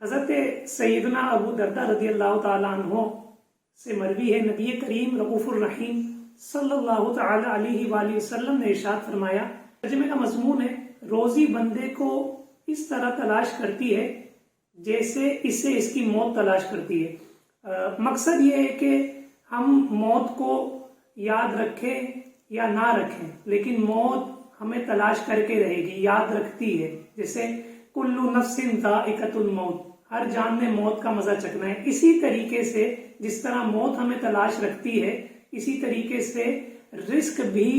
حضرت سیدنا ابو دردہ رضی اللہ تعالیٰ عنہ سے مروی ہے، نبی کریم رؤوف الرحیم صلی اللہ تعالی علیہ وآلہ وسلم نے ارشاد فرمایا، ترجمے کا مضمون ہے، روزی بندے کو اس طرح تلاش کرتی ہے جیسے اسے اس کی موت تلاش کرتی ہے۔ مقصد یہ ہے کہ ہم موت کو یاد رکھیں یا نہ رکھیں، لیکن موت ہمیں تلاش کر کے رہے گی، یاد رکھتی ہے۔ جیسے کلو نفس ذائقۃ الموت، ہر جان نے موت کا مزہ چکھنا ہے۔ اسی طریقے سے جس طرح موت ہمیں تلاش رکھتی ہے، اسی طریقے سے رزق بھی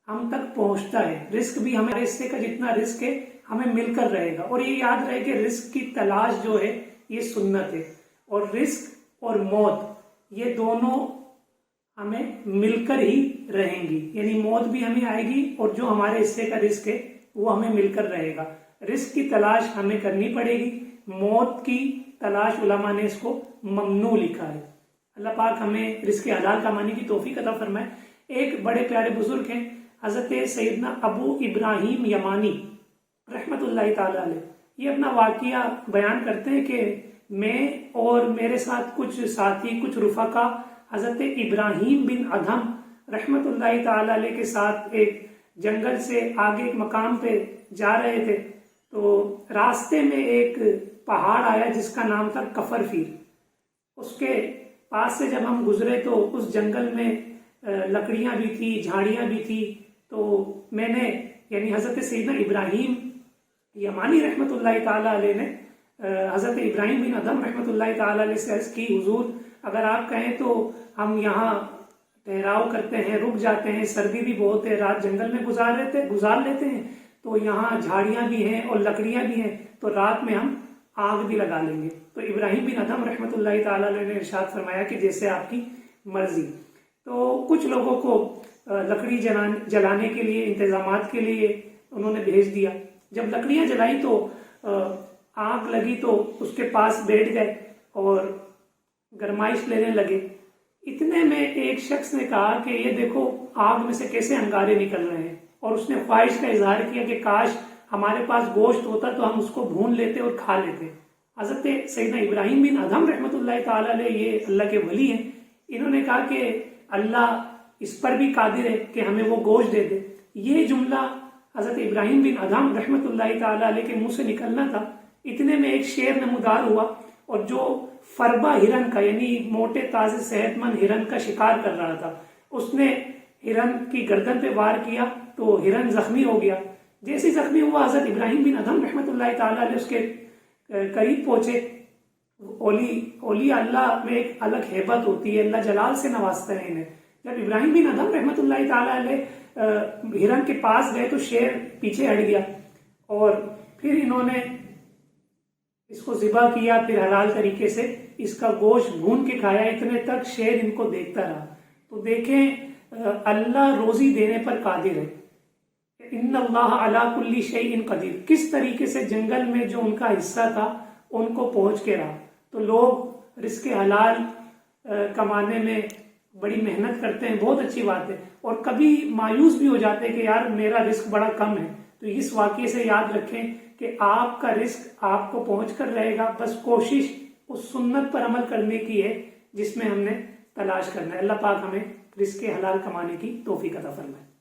ہم تک پہنچتا ہے۔ رزق بھی ہمارے حصے کا جتنا رزق ہے ہمیں مل کر رہے گا، اور یہ یاد رہے کہ رزق کی تلاش جو ہے یہ سنت ہے، اور رزق اور موت یہ دونوں ہمیں مل کر ہی رہیں گی، یعنی موت بھی ہمیں آئے گی اور جو ہمارے حصے کا رزق ہے وہ ہمیں مل کر رہے گا۔ رزق کی تلاش ہمیں کرنی پڑے گی، موت کی تلاش علماء نے اس کو ممنوع لکھا ہے۔ اللہ پاک ہمیں رزق حلال کمانے کی توفیق عطا فرمائے۔ ایک بڑے پیارے بزرگ ہیں حضرت سیدنا ابو ابراہیم یمانی رحمت اللہ تعالی علیہ، یہ اپنا واقعہ بیان کرتے ہیں کہ میں اور میرے ساتھ کچھ ساتھی، کچھ رفقا حضرت ابراہیم بن ادھم رحمت اللہ تعالی علیہ کے ساتھ ایک جنگل سے آگے ایک مقام پہ جا رہے تھے، تو راستے میں ایک پہاڑ آیا جس کا نام تھا کفر فیر۔ اس کے پاس سے جب ہم گزرے تو اس جنگل میں لکڑیاں بھی تھی، جھاڑیاں بھی تھی، تو میں نے یعنی حضرت سیدنا ابراہیم یمانی رحمت اللہ تعالی علیہ نے حضرت ابراہیم بن ادھم رحمت اللہ تعالی علیہ سے عرض کی، حضور اگر آپ کہیں تو ہم یہاں ٹھہراؤ کرتے ہیں، رک جاتے ہیں، سردی بھی بہت ہے، رات جنگل میں گزار لیتے ہیں، تو یہاں جھاڑیاں بھی ہیں اور لکڑیاں بھی ہیں، تو رات میں ہم آگ بھی لگا لیں گے۔ تو ابراہیم بن ادھم رحمت اللہ تعالی علیہ نے ارشاد فرمایا کہ جیسے آپ کی مرضی۔ تو کچھ لوگوں کو لکڑی جلانے کے لیے، انتظامات کے لیے انہوں نے بھیج دیا۔ جب لکڑیاں جلائی تو آگ لگی تو اس کے پاس بیٹھ گئے اور گرمائش لینے لگے۔ اتنے میں ایک شخص نے کہا کہ یہ دیکھو آگ میں سے کیسے انگارے نکل رہے ہیں، اور اس نے خواہش کا اظہار کیا کہ کاش ہمارے پاس گوشت ہوتا تو ہم اس کو بھون لیتے اور کھا لیتے۔ حضرت سیدنا ابراہیم بن ادھم رحمت اللہ تعالی علیہ یہ اللہ کے ولی ہیں، انہوں نے کہا کہ اللہ اس پر بھی قادر ہے کہ ہمیں وہ گوشت دے دے۔ یہ جملہ حضرت ابراہیم بن ادھم رحمت اللہ تعالی علیہ کے منہ سے نکلنا تھا، اتنے میں ایک شیر نمودار ہوا، اور جو فربا ہرن کا یعنی موٹے تازے صحت مند ہرن کا شکار کر رہا تھا، اس نے ہرن کی گردن پہ وار کیا تو ہرن زخمی ہو گیا۔ جیسے زخمی ہوا حضرت ابراہیم بن ادھم رحمت اللہ تعالی علیہ اس کے قریب پہنچے۔ اولیاء اللہ میں ایک الگ ہیبت ہوتی ہے، اللہ جلال سے نوازتا ہے انہیں۔ جب ابراہیم بن ادھم رحمت اللہ تعالی علیہ ہرن کے پاس گئے تو شیر پیچھے ہٹ گیا، اور پھر انہوں نے اس کو ذبح کیا، پھر حلال طریقے سے اس کا گوشت بھون کے کھایا، اتنے تک شیر ان کو دیکھتا رہا۔ تو دیکھیں اللہ روزی دینے پر قادر ہے، ان اللہ علی کل شیء قدیر۔ کس طریقے سے جنگل میں جو ان کا حصہ تھا ان کو پہنچ کے رہا۔ تو لوگ رزق حلال کمانے میں بڑی محنت کرتے ہیں، بہت اچھی بات ہے، اور کبھی مایوس بھی ہو جاتے ہیں کہ یار میرا رزق بڑا کم ہے۔ تو اس واقعے سے یاد رکھیں کہ آپ کا رزق آپ کو پہنچ کر رہے گا، بس کوشش اس سنت پر عمل کرنے کی ہے جس میں ہم نے تلاش کرنا ہے۔ اللہ پاک ہمیں رزق حلال کمانے کی توفیق عطا فرمائے۔